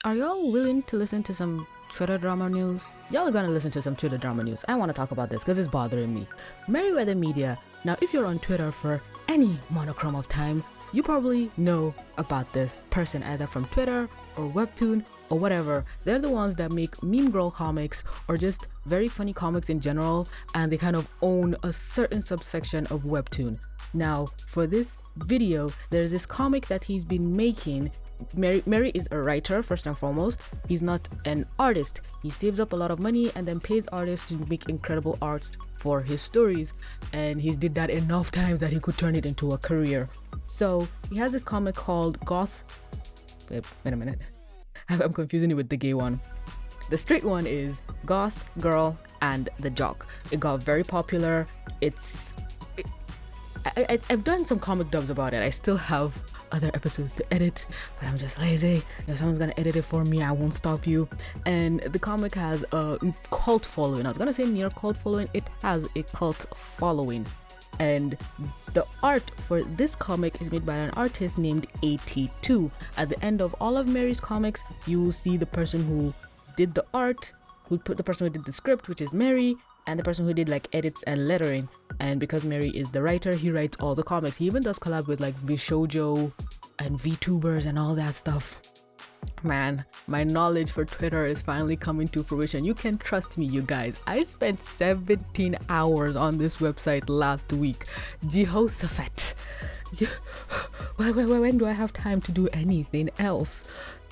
Are y'all willing to listen to some Twitter drama news? Y'all are gonna listen to some Twitter drama news. I want to talk about this because it's bothering me. Merryweather Media. Now, if you're on Twitter for any monochrome of time, you probably know about this person either from Twitter or Webtoon or whatever. They're the ones that make meme girl comics or just very funny comics in general, and they kind of own a certain subsection of Webtoon. Now, for this video, there's this comic that he's been making. Merry is a writer first and foremost. He's not an artist. He saves up a lot of money and then pays artists to make incredible art for his stories, and he's did that enough times that he could turn it into a career. So he has this comic called Goth. Wait a minute. I'm confusing it with the gay one. The straight one is Goth, Girl, and the Jock. It got very popular. I've done some comic dubs about it. I still have other episodes to edit, but I'm just lazy. If someone's gonna edit it for me, I won't stop you. And the comic has a cult following. I was gonna say near cult following. It has a cult following. And the art for this comic is made by an artist named AT2. At the end of all of Merry's comics, you will see the person who did the art, the person who did the script, which is Merry, and the person who did like edits and lettering. And because Merry is the writer, he writes all the comics. He even does collab with like VShojo and VTubers and all that stuff. Man, my knowledge for Twitter is finally coming to fruition. You can trust me, you guys. I spent 17 hours on this website last week. Jehoshaphat. When do I have time to do anything else?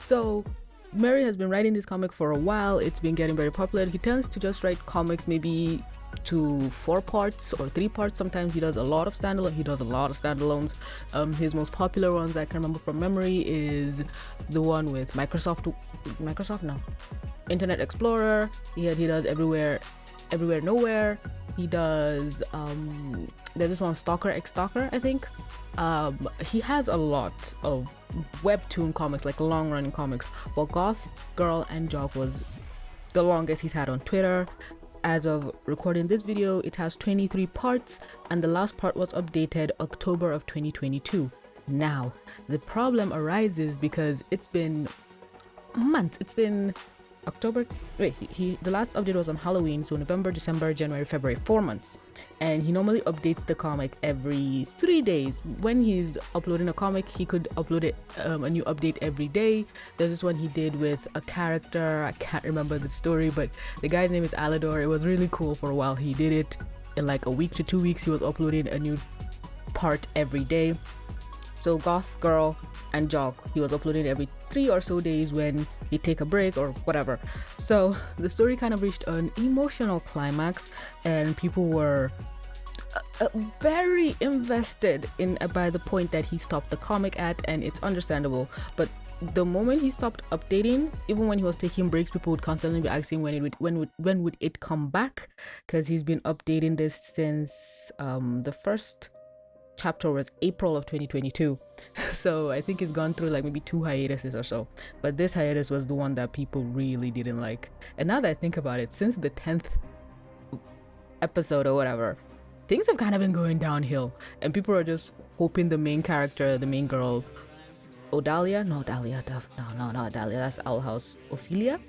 So Merry has been writing this comic for a while. It's been getting very popular. He tends to just write comics maybe to 4 parts or 3 parts. Sometimes he does a lot of standalones. His most popular ones I can remember from memory is the one with Internet Explorer. He does Everywhere Nowhere. He does there's this one, Stalker X Stalker, I think. He has a lot of Webtoon comics, like long running comics, but Goth, Girl, and Jock was the longest he's had on Twitter. As of recording this video, it has 23 parts, and the last part was updated October of 2022. Now, the problem arises because it's been months. It's been October. Wait, the last update was on Halloween, so November, December, January, February, 4 months. And he normally updates the comic every 3 days. When he's uploading a comic, he could upload it a new update every day. There's this one he did with a character. I can't remember the story, but the guy's name is Alador. It was really cool for a while. He did it in like a week to 2 weeks. He was uploading a new part every day. So Goth, Girl, and Jock, he was uploading every 3 or so days when he'd take a break or whatever. So the story kind of reached an emotional climax, and people were very invested in by the point that he stopped the comic at, and it's understandable. But the moment he stopped updating, even when he was taking breaks, people would constantly be asking when would it come back, because he's been updating this since the first chapter was April of 2022. So I think it's gone through like maybe 2 hiatuses or so, but this hiatus was the one that people really didn't like. And now that I think about it, since the 10th episode or whatever, things have kind of been going downhill, and people are just hoping the main character, the main girl, not Odalia, that's Owl House, Ophelia.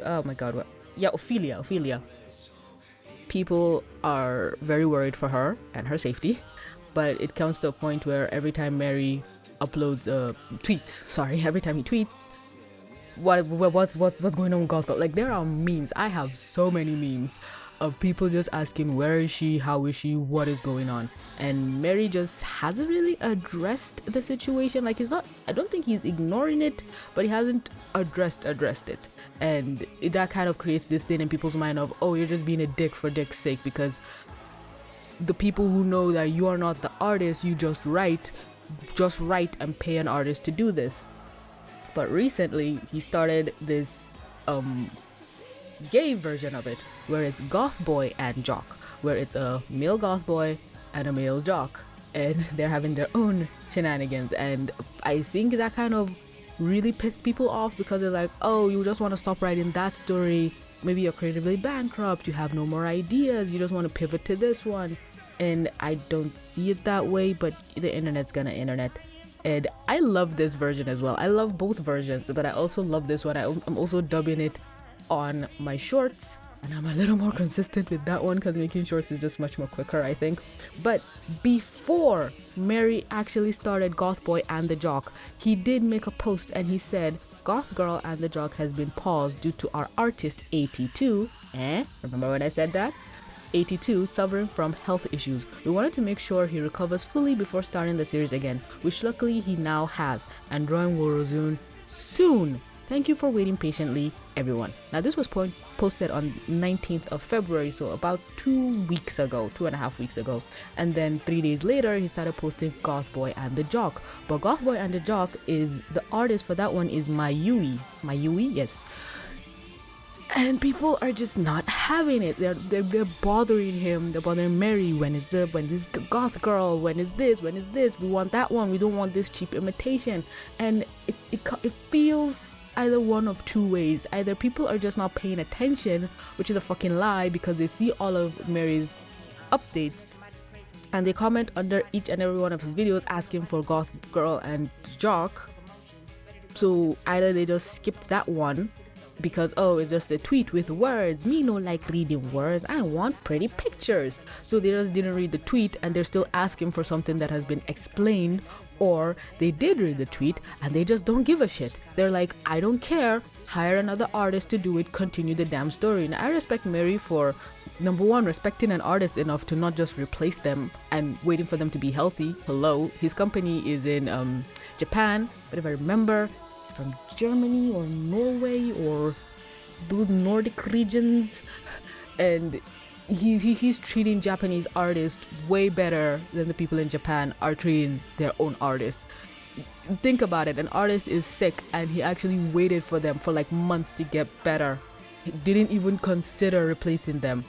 Oh my god, what? Yeah, Ophelia. People are very worried for her and her safety, but it comes to a point where every time Merry uploads every time he tweets, what's going on with Goth? Like, there are memes. I have so many memes of people just asking, where is she, how is she, what is going on? And Merry just hasn't really addressed the situation. Like, I don't think he's ignoring it, but he hasn't addressed it. And that kind of creates this thing in people's mind of, oh, you're just being a dick for dick's sake, because the people who know that you are not the artist, you just write and pay an artist to do this. But recently he started this gay version of it, where it's Goth Boy and Jock, where it's a male Goth Boy and a male Jock, and they're having their own shenanigans. And I think that kind of really pissed people off, because they're like, oh, you just want to stop writing that story, maybe you're creatively bankrupt, you have no more ideas, you just want to pivot to this one. And I don't see it that way, but the internet's gonna internet. And I love this version as well. I love both versions, but I also love this one. I'm also dubbing it on my shorts, and I'm a little more consistent with that one because making shorts is just much more quicker, I think. But before Merry actually started Goth Boy and the Jock, he did make a post and he said, Goth Girl and the Jock has been paused due to our artist 82. Remember when I said that? 82 suffering from health issues. We wanted to make sure he recovers fully before starting the series again, which luckily he now has, and drawing will resume soon. Thank you for waiting patiently, everyone. Now this was posted on 19th of February, so about 2.5 weeks ago. And then 3 days later, he started posting Goth Boy and the Jock. But Goth Boy and the Jock is, the artist for that one is Mayui, yes. And people are just not having it. They're bothering him. They're bothering Merry. When is this Goth Girl? When is this? We want that one. We don't want this cheap imitation. And it feels either one of two ways. Either people are just not paying attention, which is a fucking lie, because they see all of Merry's updates and they comment under each and every one of his videos asking for Goth Girl and Jock. So either they just skipped that one because, oh, it's just a tweet with words. Me no like reading words. I want pretty pictures. So they just didn't read the tweet and they're still asking for something that has been explained, or they did read the tweet and they just don't give a shit. They're like, I don't care. Hire another artist to do it. Continue the damn story. And I respect Merry for, number one, respecting an artist enough to not just replace them and waiting for them to be healthy. Hello. His company is in Japan, but if I remember, it's from Germany or Norway or those Nordic regions, and he's treating Japanese artists way better than the people in Japan are treating their own artists. Think about it. An artist is sick and he actually waited for them for like months to get better. He didn't even consider replacing them.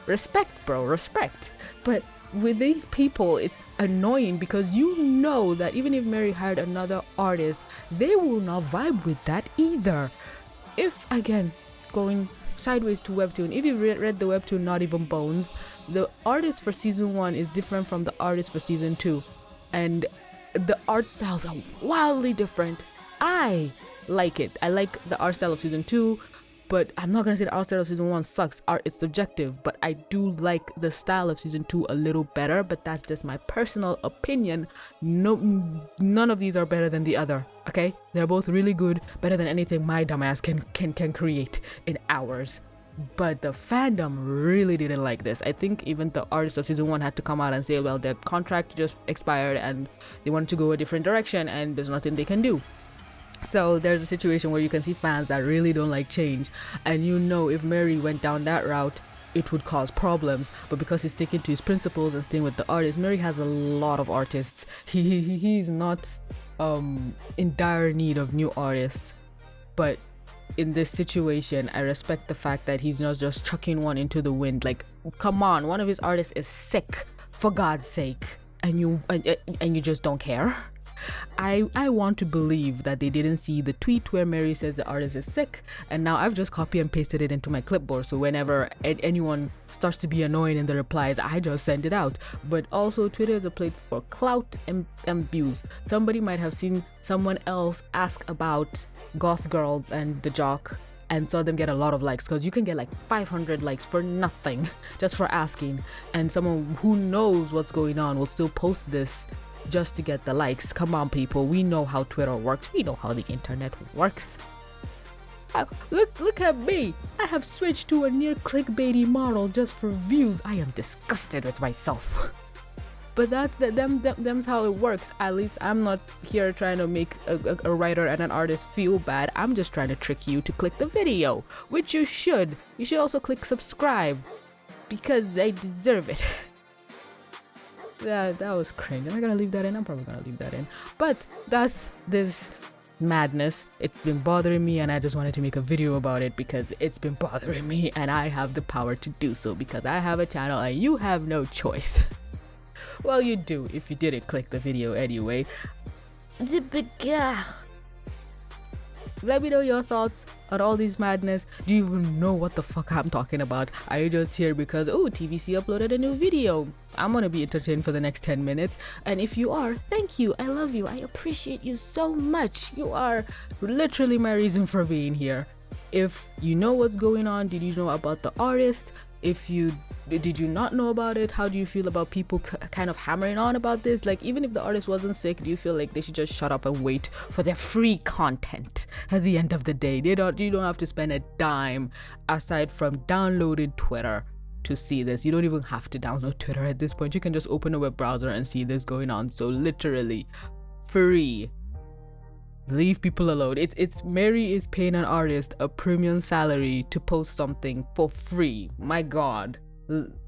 Respect, bro, respect. But with these people, it's annoying because you know that even if Merry hired another artist, they will not vibe with that either. If, again, going sideways to webtoon, if you read the webtoon Not Even Bones, the artist for season 1 is different from the artist for season 2, and the art styles are wildly different. I like it. I like the art style of season 2, but I'm not gonna say the art style of season 1 sucks. Art is subjective, but I do like the style of season 2 a little better, but that's just my personal opinion. None of these are better than the other, okay? They're both really good, better than anything my dumbass can create in hours. But the fandom really didn't like this. I think even the artists of season 1 had to come out and say, well, their contract just expired and they wanted to go a different direction and there's nothing they can do. So there's a situation where you can see fans that really don't like change, and you know if Merry went down that route, it would cause problems. But because he's sticking to his principles and staying with the artists, Merry has a lot of artists. He's not in dire need of new artists. But in this situation, I respect the fact that he's not just chucking one into the wind. Like, come on, one of his artists is sick, for God's sake, and you just don't care. I want to believe that they didn't see the tweet where Merry says the artist is sick, and now I've just copy and pasted it into my clipboard, so whenever anyone starts to be annoying in the replies, I just send it out. But also, Twitter is a place for clout and views. Somebody might have seen someone else ask about Goth Girl and the Jock and saw them get a lot of likes, because you can get like 500 likes for nothing just for asking, and someone who knows what's going on will still post this just to get the likes. Come on, people, we know how Twitter works. We know how the internet works. Look at me. I have switched to a near clickbaity model just for views. I am disgusted with myself. But that's them's how it works. At least I'm not here trying to make a writer and an artist feel bad. I'm just trying to trick you to click the video, which you should. You should also click subscribe because I deserve it. That was cringe. Am I gonna leave that in? I'm probably gonna leave that in. But that's this madness. It's been bothering me and I just wanted to make a video about it because it's been bothering me and I have the power to do so because I have a channel and you have no choice. Well, you do if you didn't click the video anyway. Let me know your thoughts on all these madness. Do you even know what the fuck I'm talking about? Are you just here because, oh, TVC uploaded a new video? I'm gonna be entertained for the next 10 minutes. And if you are, thank you. I love you. I appreciate you so much. You are literally my reason for being here. If you know what's going on, did you know about the artist? Did you not know about it? How do you feel about people kind of hammering on about this? Like, even if the artist wasn't sick, do you feel like they should just shut up and wait for their free content at the end of the day? You don't have to spend a dime aside from downloading Twitter to see this. You don't even have to download Twitter at this point. You can just open a web browser and see this going on. So literally free. Leave people alone. It's Mary is paying an artist a premium salary to post something for free. My god,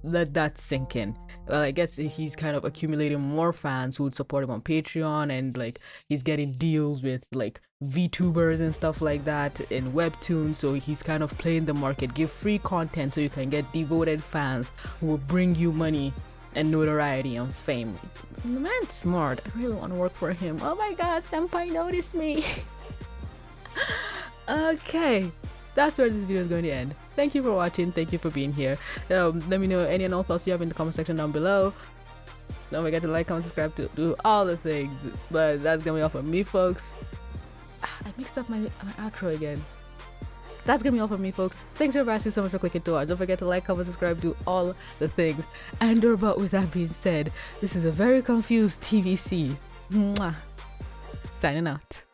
let that sink in. Well, I guess he's kind of accumulating more fans who would support him on Patreon, and like he's getting deals with like VTubers and stuff like that in webtoons, so he's kind of playing the market. Give free content so you can get devoted fans who will bring you money and notoriety and fame. The man's smart. I really want to work for him. Oh my god, senpai noticed me. Okay, that's where this video is going to end. Thank you for watching. Thank you for being here. Let me know any and all thoughts you have in the comment section down below. Don't forget to like, comment, subscribe, to do all the things. But that's gonna be all from me, folks. I mixed up my outro again. That's gonna be all from me, folks. Thanks everybody so much for clicking to watch. Don't forget to like, comment, subscribe, do all the things. And but with that being said, this is a very confused TVC. Mwah. Signing out.